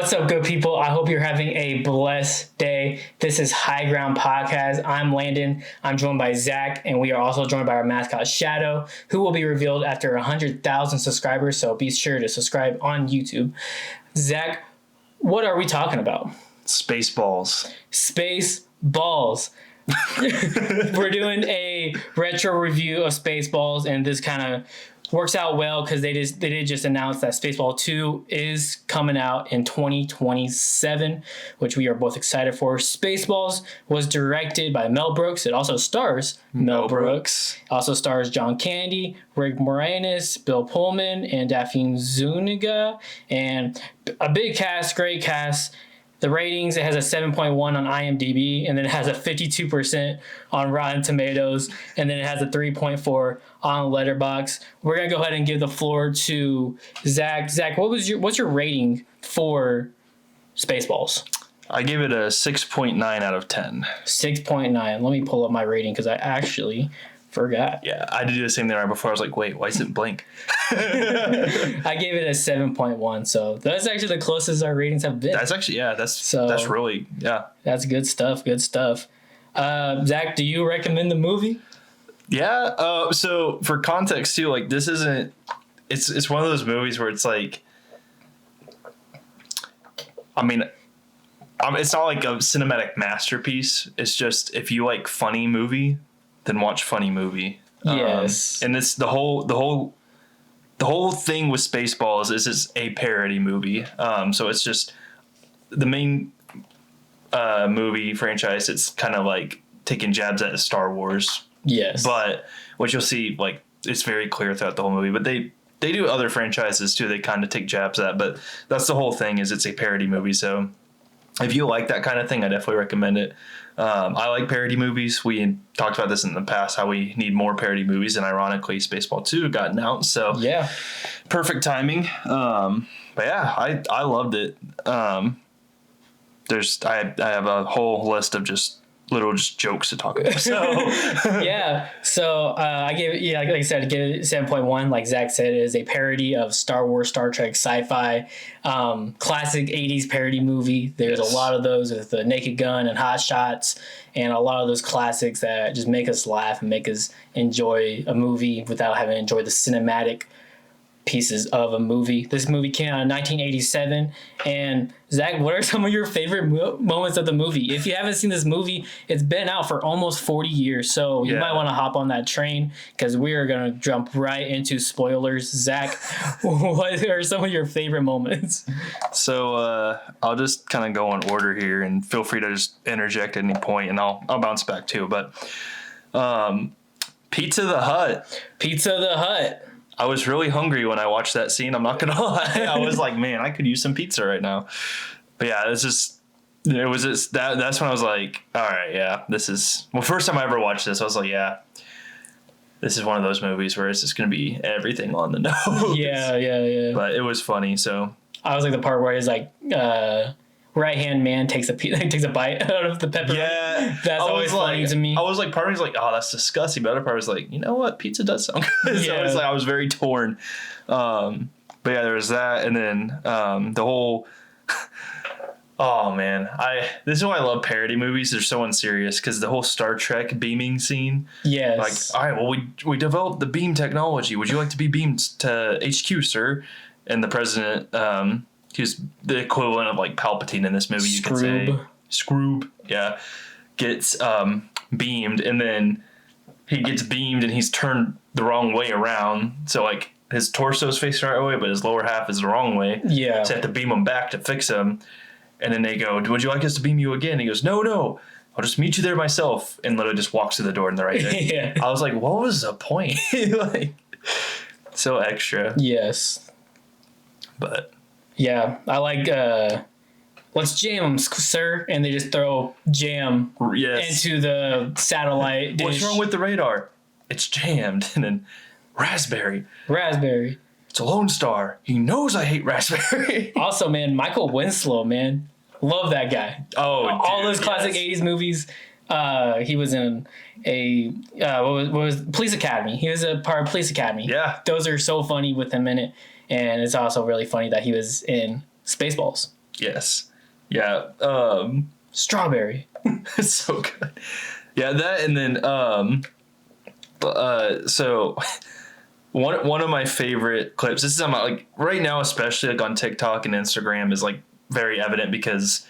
What's up, good people? I hope you're having a blessed day. This is High Ground Podcast. I'm Landon. I'm joined by Zach, and we are also joined by our mascot, Shadow, who will be revealed after 100,000 subscribers, so be sure to subscribe on YouTube. Zach, what are we talking about? Spaceballs. Spaceballs. We're doing a retro review of Spaceballs, and this kind of works out well because they did just announce that Spaceball 2 is coming out in 2027, which we are both excited for. Spaceballs was directed by Mel Brooks. It also stars Mel Brooks. It also stars John Candy, Rick Moranis, Bill Pullman, and Daphne Zuniga. And a big cast, great cast. The ratings, it has a 7.1 on IMDb, and then it has a 52% on Rotten Tomatoes, and then it has a 3.4 on Letterboxd. We're going to go ahead and give the floor to Zach. Zach, what's your rating for Spaceballs? I gave it a 6.9 out of 10. 6.9. Let me pull up my rating because I actually forgot. Yeah, I did the same thing right before. I was like, wait, why is it blank? I gave it a 7.1, so that's actually the closest our ratings have been. That's actually, yeah, that's really, yeah. That's good stuff, Zach, do you recommend the movie? Yeah, so for context too, like this isn't, it's one of those movies where it's like, I mean, it's not like a cinematic masterpiece. It's just, if you like funny movie, then watch funny movie. Yes. And this the whole thing with Spaceballs is it's a parody movie. So it's just the main movie franchise. It's kind of like taking jabs at Star Wars. Yes. But what you'll see, like, it's very clear throughout the whole movie. But they do other franchises too. They kind of take jabs at. But that's the whole thing, is it's a parody movie. So if you like that kind of thing, I definitely recommend it. I like parody movies. We talked about this in the past, how we need more parody movies, and ironically, Spaceball 2 got announced. So yeah, perfect timing. But yeah, I loved it. I have a whole list of just jokes to talk about. So yeah. So I gave it, like I said, I gave it 7.1. Like Zach said, it is a parody of Star Wars, Star Trek, sci-fi, classic 80s parody movie. There's a lot of those with the Naked Gun and Hot Shots, and a lot of those classics that just make us laugh and make us enjoy a movie without having to enjoy the cinematic pieces of a movie. This movie came out in 1987. And Zach, what are some of your favorite moments of the movie? If you haven't seen this movie, it's been out for almost 40 years, so you might want to hop on that train because we are going to jump right into spoilers. Zach, what are some of your favorite moments? So I'll just kind of go in order here, and feel free to just interject at any point, and I'll bounce back too. But Pizza the Hut. I was really hungry when I watched that scene. I'm not going to lie. I was like, man, I could use some pizza right now. But yeah, that's when I was like, all right, yeah, first time I ever watched this, I was like, yeah, this is one of those movies where it's just going to be everything on the nose. Yeah. But it was funny, so. I was like the part where he's like, right-hand man takes a bite out of the pepperoni. Yeah. That's always funny to me. I was like, part of me was like, oh, that's disgusting. But the other part was like, you know what? Pizza does sound good. So I was very torn. But yeah, there was that. And then the whole, oh man, this is why I love parody movies. They're so unserious, because the whole Star Trek beaming scene. Yes. Like, all right, well, we developed the beam technology. Would you like to be beamed to HQ, sir? And the president, he was the equivalent of like Palpatine in this movie, you could say. Scroob, yeah. Gets beamed, and then he gets beamed and he's turned the wrong way around. So like his torso's facing the right way, but his lower half is the wrong way. Yeah. So they have to beam him back to fix him. And then they go, would you like us to beam you again? And he goes, no. I'll just meet you there myself. And literally just walks through the door and they're right there. Yeah. I was like, what was the point? Like, so extra. Yes. But yeah, I like, let's jam them, sir. And they just throw jam into the satellite dish. What's wrong with the radar? It's jammed. And then raspberry. It's a Lone Star. He knows I hate raspberry. Also, man, Michael Winslow, man. Love that guy. Oh, all those classic 80s movies. He was in what was Police Academy. He was a part of Police Academy. Yeah. Those are so funny with him in it. And it's also really funny that he was in Spaceballs. Yes. Yeah. Strawberry. It's so good. Yeah, that and then so one of my favorite clips. This is on like right now, especially like on TikTok and Instagram, is like very evident because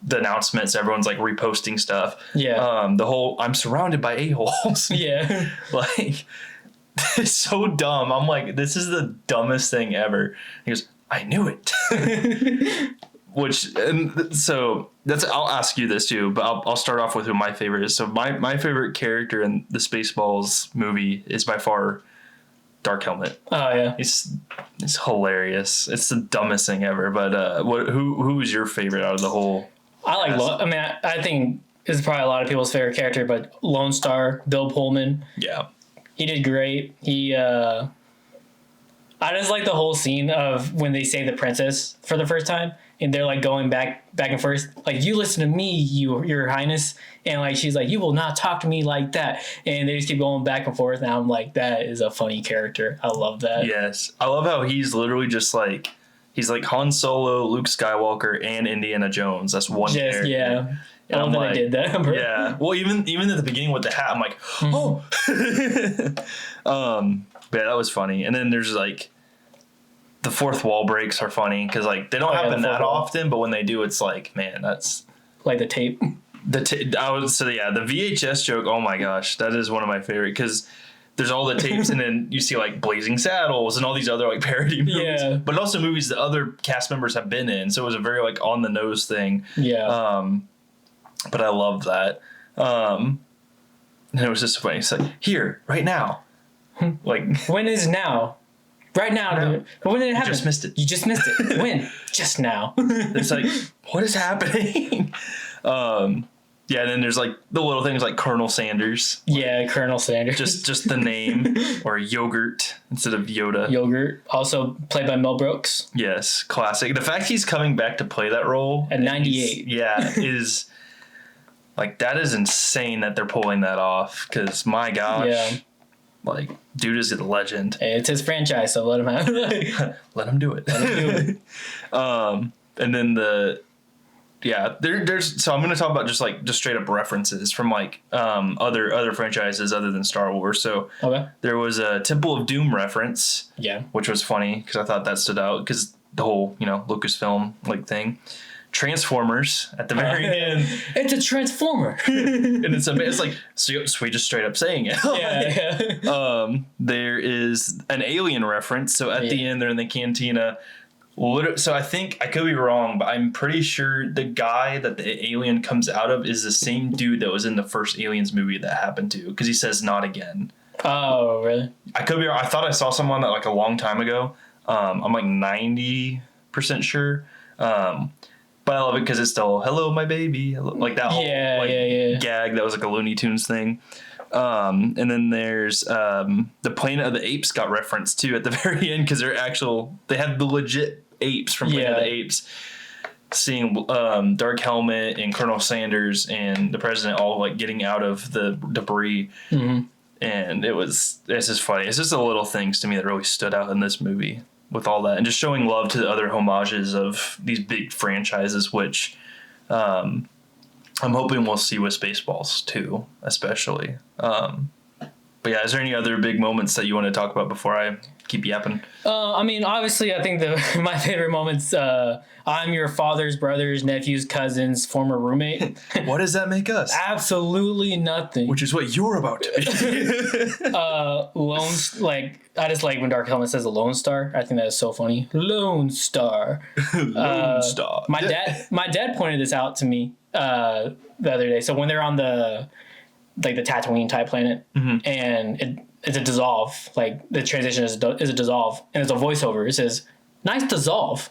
the announcements, everyone's like reposting stuff. Yeah. The whole I'm surrounded by a-holes. Yeah. Like it's so dumb. I'm like, this is the dumbest thing ever. He goes, I knew it. Which and so that's I'll ask you this too, but I'll start off with who my favorite is. So my favorite character in the Spaceballs movie is by far Dark Helmet. Oh yeah. It's hilarious. It's the dumbest thing ever. But who is your favorite out of the whole? I think this is probably a lot of people's favorite character, but Lone Star, Bill Pullman. Yeah. He did great. I just like the whole scene of when they save the princess for the first time, and they're like going back and forth, like, you listen to me, your highness, and like she's like, you will not talk to me like that, and they just keep going back and forth. And I'm like, that is a funny character. I love that. Yes, I love how he's literally just like he's like Han Solo, Luke Skywalker, and Indiana Jones. That's one character. Yeah. And I love that I did that. Bro. Yeah. Well, even at the beginning with the hat, I'm like, oh. But yeah, that was funny. And then there's like the fourth wall breaks are funny because like they don't happen that often, but when they do, it's like, man, that's like the tape. The VHS joke. Oh my gosh, that is one of my favorite because there's all the tapes, and then you see like Blazing Saddles and all these other like parody movies, but also movies that other cast members have been in. So it was a very like on the nose thing. Yeah. But I love that. And it was just funny. It's like, here, right now. Like, when is now? Right now. Dude. But when did it happen? You just missed it. You just missed it. When? Just now. It's like, what is happening? Yeah, and then there's like the little things like Colonel Sanders. Yeah, Colonel Sanders. Just the name, or Yogurt instead of Yoda. Yogurt, also played by Mel Brooks. Yes, classic. The fact he's coming back to play that role at 98, is like, that is insane that they're pulling that off. Because my gosh, like, dude is a legend. Hey, it's his franchise, so let him have it. Let him do it. And then there's so I'm going to talk about just straight up references from like other franchises other than Star Wars. So there was a Temple of Doom reference, which was funny because I thought that stood out because the whole Lucasfilm like thing. Transformers at the very end. It's a transformer, and it's like so we just straight up saying it. There is an Alien reference. So at the end, they're in the cantina. So I think I could be wrong, but I'm pretty sure the guy that the alien comes out of is the same dude that was in the first Aliens movie that happened to, because he says "not again." Oh, really? I could be wrong. I thought I saw someone that like a long time ago. I'm like 90% sure. But I love it because it's still "hello, my baby," like that whole gag that was like a Looney Tunes thing. And then there's the Planet of the Apes got referenced too at the very end because they had the legit apes from Planet of the Apes. Seeing Dark Helmet and Colonel Sanders and the president all like getting out of the debris, and it's just funny. It's just the little things to me that really stood out in this movie with all that, and just showing love to the other homages of these big franchises, which I'm hoping we'll see with Spaceballs too, especially. But yeah, is there any other big moments that you want to talk about before I keep yapping? I mean, obviously, I think my favorite moments, I'm your father's brother's nephew's cousin's former roommate. What does that make us? Absolutely nothing. Which is what you're about to be. I just like when Dark Helmet says a Lone Star. I think that is so funny. Lone Star. Lone Star. My dad pointed this out to me the other day. So when they're on the Tatooine type planet, and it's a dissolve, like the transition is a dissolve, and it's a voiceover. It says, "Nice dissolve."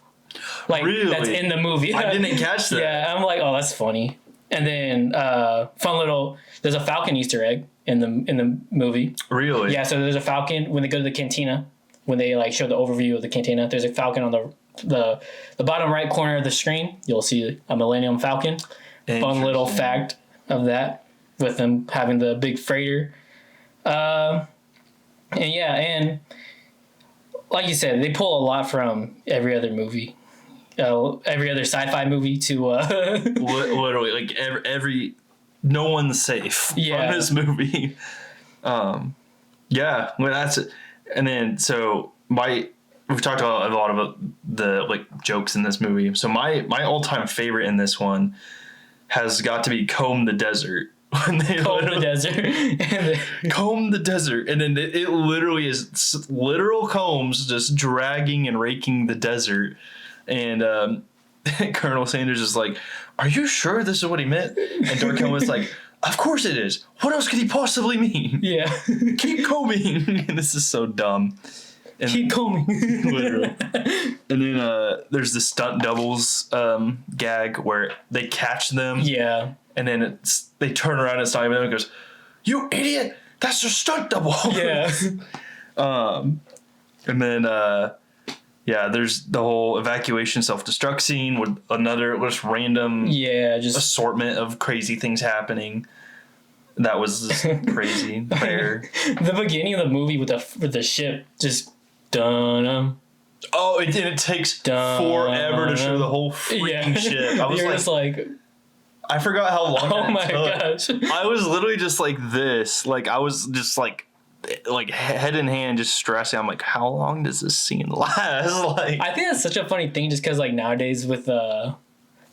Like, really? That's in the movie. I didn't catch that. Yeah, I'm like, oh, that's funny. And then there's a Falcon Easter egg in the movie. Really? Yeah, so there's a Falcon when they go to the cantina, when they like show the overview of the cantina. There's a Falcon on the bottom right corner of the screen. You'll see a Millennium Falcon. Fun little fact of that, with them having the big freighter. And like you said, they pull a lot from every other movie. every other sci-fi movie to Literally, like every no one's safe from this movie. Yeah, well, that's it. And then we've talked about a lot about the like jokes in this movie. So my all-time favorite in this one has got to be Comb the Desert. When they comb the desert. Comb the desert, and then it literally is literal combs just dragging and raking the desert. And Colonel Sanders is like, "Are you sure this is what he meant?" And Dark Helmet was like, "Of course it is. What else could he possibly mean?" Yeah. Keep combing. And this is so dumb. And keep combing. Literally. And then there's the stunt doubles gag where they catch them. Yeah. And then they turn around and it's not even them and goes, "You idiot! That's your stunt double." Yeah. And then there's the whole evacuation self-destruct scene with another just random just assortment of crazy things happening. That was just crazy. There. The beginning of the movie with the ship just done. Oh, it takes forever to show the whole freaking ship. I was just like, I forgot how long. Oh my gosh! I was literally just like this. Like I was just like head in hand, just stressing. I'm like, how long does this scene last? Like, I think that's such a funny thing, just because like nowadays with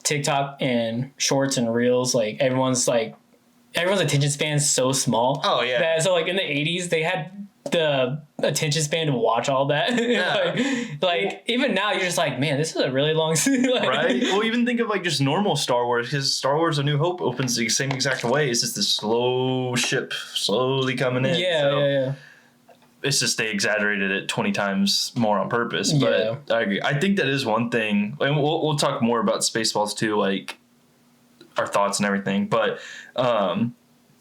TikTok and shorts and reels, like everyone's attention span is so small. Oh yeah. So like in the 80s, they had the attention span to watch all that. Yeah. like even now you're just like, man, this is a really long scene. Right? Well, even think of like just normal Star Wars, because Star Wars A New Hope opens the same exact way. It's just this slow ship slowly coming in. Yeah. It's just they exaggerated it 20 times more on purpose. But I agree. I think that is one thing, and we'll talk more about Spaceballs too, like our thoughts and everything. But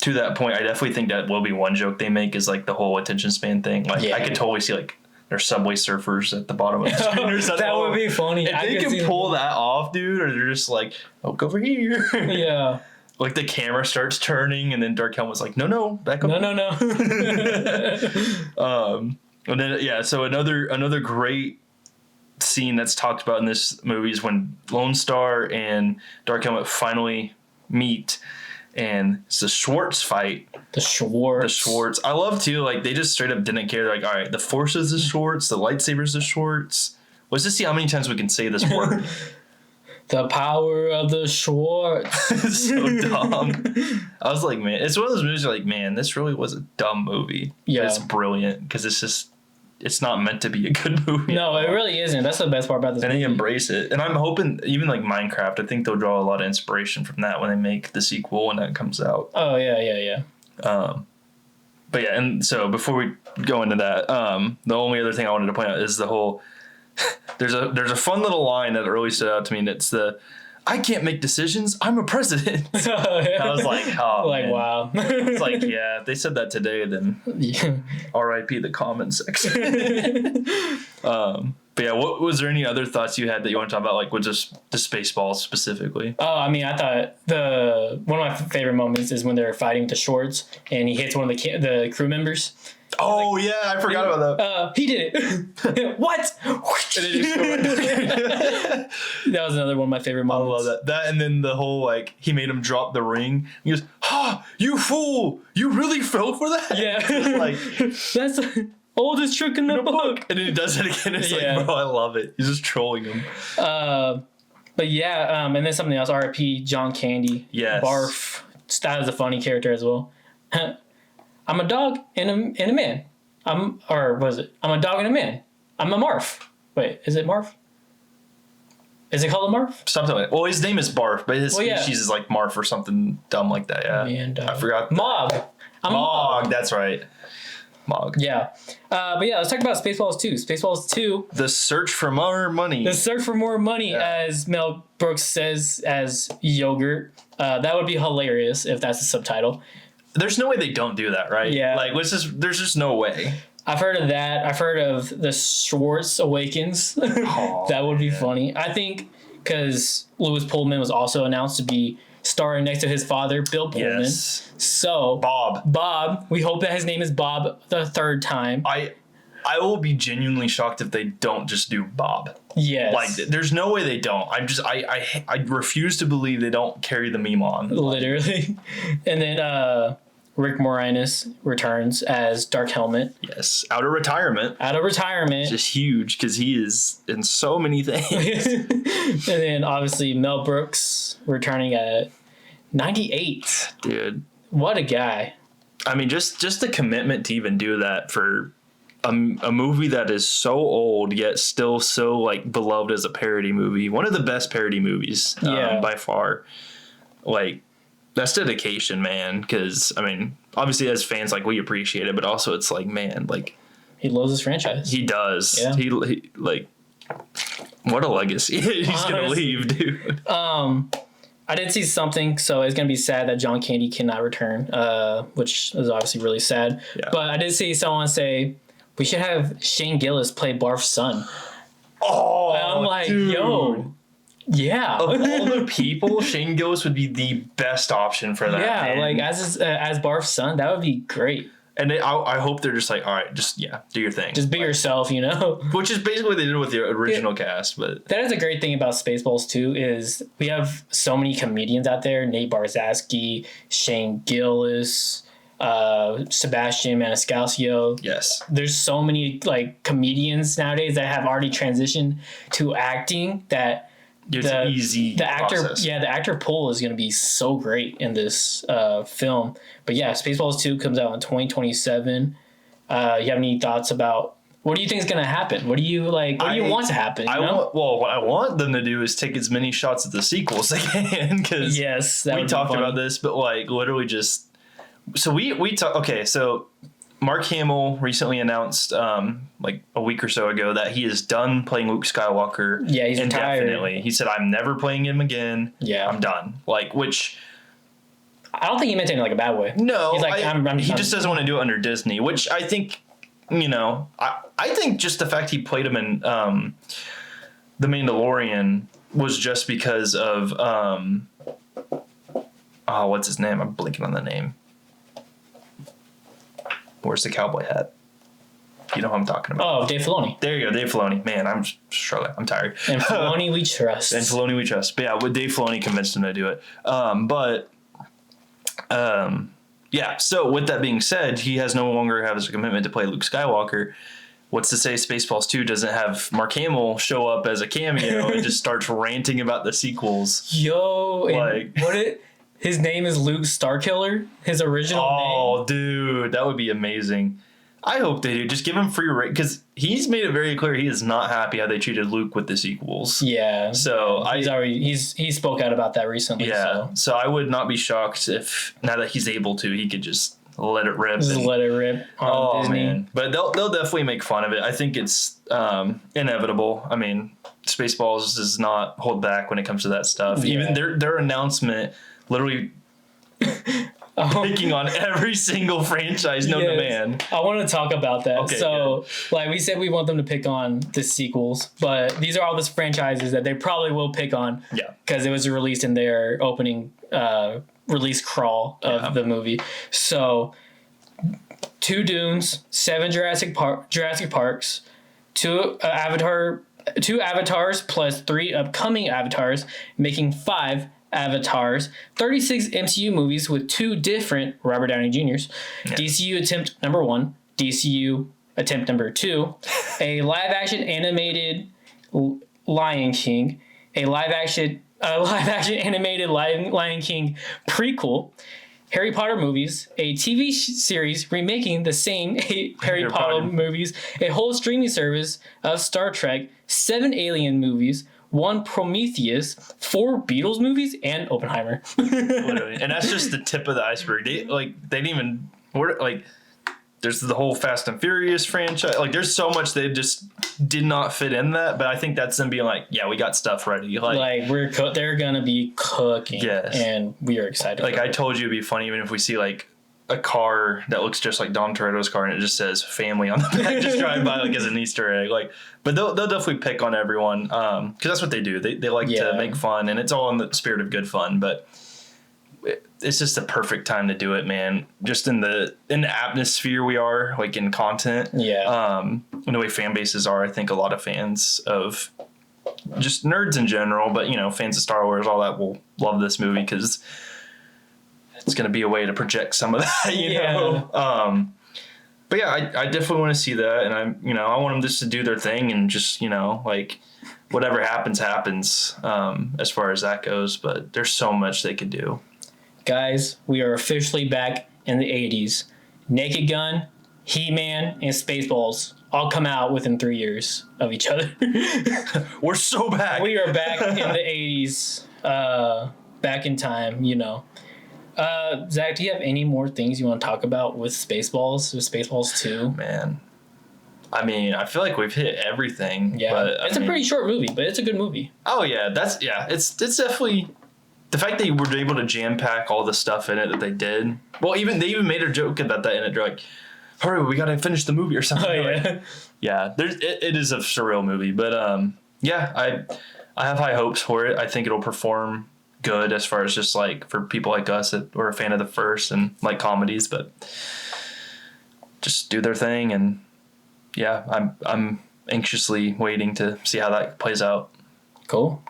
to that point, I definitely think that will be one joke they make is like the whole attention span thing. Like I could totally see like there's Subway Surfers at the bottom of the screen or something. That would be funny. If they can pull that off, dude, or they're just like, "Oh, go over here." Yeah. Like the camera starts turning, and then Dark Helmet's like, "No, back up." No. And then so another great scene that's talked about in this movie is when Lone Star and Dark Helmet finally meet. And it's the Schwartz fight. The Schwartz. I love too, like they just straight up didn't care. They're like, all right, the Force is the Schwartz, the lightsaber's the Schwartz. Let's just see how many times we can say this word. The power of the Schwartz. It's so dumb. I was like, man, it's one of those movies you're like, man, this really was a dumb movie. Yeah. But it's brilliant because it's not meant to be a good movie. No, it really isn't. That's the best part about this movie. And they embrace it. And I'm hoping, even like Minecraft, I think they'll draw a lot of inspiration from that when they make the sequel when that comes out. Oh, yeah. But yeah, and so before we go into that, the only other thing I wanted to point out is the whole, there's a fun little line that really stood out to me, and it's "I can't make decisions. I'm a president." I was like, oh, like, man. Wow. It's like, yeah, if they said that today, then R.I.P. the comment section. But yeah, what was there any other thoughts you had that you want to talk about, like with just the Spaceballs specifically? Oh, I mean, I thought one of my favorite moments is when they're fighting with the Shorts, and he hits one of the crew members. Oh yeah, I forgot about that. He did it. What? And it just That was another one of my favorite moments. I love that. That, and then the whole like he made him drop the ring. He goes, "Ha! You fool! You really fell for that?" Yeah, like that's the oldest trick in the book. And then he does it again. It's like, bro, I love it. He's just trolling him. But yeah, and then something else. R.I.P. John Candy. Yes. Barf. That was a funny character as well. I'm a dog and a man. I'm a dog and a man. I'm a Marf. Wait, is it Marf? Is it called a Marf? Something like that. Well, his name is Barf, but his species is like Marf or something dumb like that. Yeah, man, I forgot. Mog. I'm Mog. That's right. Mog. Yeah. But yeah, let's talk about Spaceballs 2. Spaceballs 2. The search for more money. The search for more money, as Mel Brooks says, as yogurt. That would be hilarious if that's the subtitle. There's no way they don't do that, right? Yeah. Like, there's just no way. I've heard of that. I've heard of the Schwartz Awakens. That would be funny. I think because Louis Pullman was also announced to be starring next to his father, Bill Pullman. Yes. So Bob. We hope that his name is Bob the third time. I will be genuinely shocked if they don't just do Bob. Yes. Like, there's no way they don't. I refuse to believe they don't carry the meme on. Literally. And then Rick Moranis returns as Dark Helmet. Yes, out of retirement. Just huge because he is in so many things. And then obviously Mel Brooks returning at 98. Dude. What a guy. I mean, just the commitment to even do that for a movie that is so old yet still so like beloved as a parody movie. One of the best parody movies by far. Like, that's dedication, man. Because, I mean, obviously as fans, like, we appreciate it, but also it's like, man, like, he loves his franchise. He does. Yeah. He like, what a legacy he's gonna leave, dude. I did see something, so it's gonna be sad that John Candy cannot return, which is obviously really sad. Yeah. But I did see someone say we should have Shane Gillis play Barf's son. Oh, and I'm like, dude. Yo. Yeah. Of all the people, Shane Gillis would be the best option for that. Yeah, man. Like as Barf's son, that would be great. And I hope they're just like, all right, just do your thing. Just be yourself, you know? Which is basically what they did with the original cast. But that is a great thing about Spaceballs too, is we have so many comedians out there. Nate Bargatze, Shane Gillis, Sebastian Maniscalco. Yes. There's so many like comedians nowadays that have already transitioned to acting that it's easy the actor process. Yeah, the actor pool is going to be so great in this film. But yeah, Spaceballs 2 comes out in 2027. You have any thoughts about what do you think is going to happen? What do you like? What do you want to happen? What I want them to do is take as many shots at the sequels they can, because we talked about this, but like literally just so we talk. Okay, so Mark Hamill recently announced, like a week or so ago, that he is done playing Luke Skywalker. Yeah, he's indefinitely. Retired. He said, "I'm never playing him again. Yeah, I'm done." Like, which I don't think he meant it in like a bad way. No, he's like, he just doesn't want to do it under Disney. Which I think, I think just the fact he played him in The Mandalorian was just because of what's his name? I'm blinking on the name. Where's the cowboy hat? You know who I'm talking about. Oh, Dave Filoni. There you go, Dave Filoni. Man, I'm struggling. I'm tired. And Filoni we trust. But yeah, with Dave Filoni convinced him to do it. Yeah, so with that being said, he has no longer has a commitment to play Luke Skywalker. What's to say Spaceballs 2 doesn't have Mark Hamill show up as a cameo and just starts ranting about the sequels? Yo, like his name is Luke Starkiller, his original name. Oh, dude, that would be amazing. I hope they do. Just give him free reign, because he's made it very clear he is not happy how they treated Luke with the sequels. Yeah. So he spoke out about that recently. Yeah. So I would not be shocked if now that he's able to, he could just let it rip. Let it rip on Disney. Man. But they'll definitely make fun of it. I think it's inevitable. I mean, Spaceballs does not hold back when it comes to that stuff. Yeah. Even their announcement literally picking on every single franchise known to man. I want to talk about that. Okay, so, like we said, we want them to pick on the sequels, but these are all the franchises that they probably will pick on. Yeah. Because it was released in their opening release crawl of the movie. So, 2 Dunes, 7 Jurassic Parks, 2 Avatars plus 3 upcoming Avatars, making 5 Avatars, 36 MCU movies with 2 different Robert Downey Jr.'s, DCU attempt number 1, DCU attempt number 2, a live-action animated Lion King, a live-action animated Lion King prequel, Harry Potter movies, a TV series remaking the same 8 Harry Potter movies, a whole streaming service of Star Trek, 7 Alien movies, 1 Prometheus, 4 Beatles movies, and Oppenheimer. Literally. And that's just the tip of the iceberg. They didn't even there's the whole Fast and Furious franchise. Like, there's so much they just did not fit in that. But I think that's them being like, yeah, we got stuff ready. They're gonna be cooking. Yes. And we are excited. Like, I told you it'd be funny even if we see like a car that looks just like Dom Toretto's car and it just says family on the back, just drive by like as an Easter egg. Like, but they'll definitely pick on everyone because that's what they do. They like to make fun, and it's all in the spirit of good fun. But it's just a perfect time to do it, man. Just in the atmosphere we are, like in content. Yeah. In the way fan bases are, I think a lot of fans of just nerds in general, but fans of Star Wars, all that will love this movie because it's going to be a way to project some of that, you know. But yeah, I definitely want to see that, and I want them just to do their thing and just like whatever happens, as far as that goes. But there's so much they could do. Guys, we are officially back in the 80s. Naked Gun, He-Man, and Spaceballs all come out within 3 years of each other. We're so back. We are back in the 80s, back in time, Zach, do you have any more things you want to talk about with Spaceballs 2? Man. I mean, I feel like we've hit everything. Yeah, but it's a pretty short movie, but it's a good movie. Oh yeah, it's definitely the fact that you were able to jam pack all the stuff in it that they did. Well, they even made a joke about that in it. They're like, "Hurry, we gotta finish the movie" or something. Oh yeah, yeah. It is a surreal movie, but yeah, I have high hopes for it. I think it'll perform good as far as just like for people like us that were a fan of the first and like comedies, but just do their thing. And yeah, I'm anxiously waiting to see how that plays out. Cool.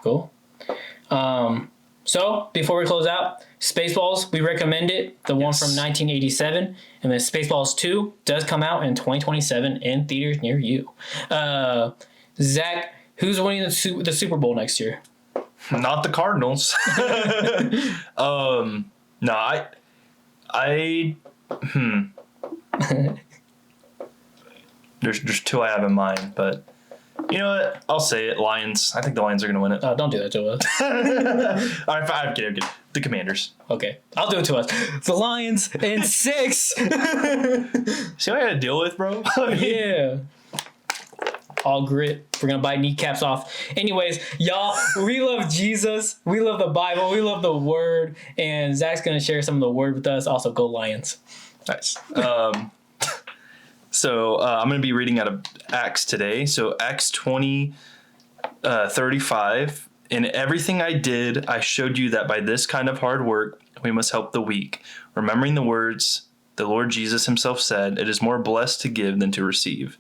So before we close out, Spaceballs, we recommend it. The one from 1987, and then Spaceballs 2 does come out in 2027 in theaters near you. Zach, who's winning the Super Bowl next year? Not the Cardinals. No, There's two I have in mind, but you know what? I'll say it. Lions. I think the Lions are going to win it. Oh, don't do that to us. All right, I'm kidding. The Commanders. Okay, I'll do it to us. The Lions in 6. See what I had to deal with, bro? Yeah. All grit. We're going to bite kneecaps off. Anyways, y'all, we love Jesus. We love the Bible. We love the Word. And Zach's going to share some of the Word with us. Also, go Lions. Nice. So I'm going to be reading out of Acts today. So Acts 20:35. In everything I did, I showed you that by this kind of hard work, we must help the weak. Remembering the words the Lord Jesus himself said, it is more blessed to give than to receive.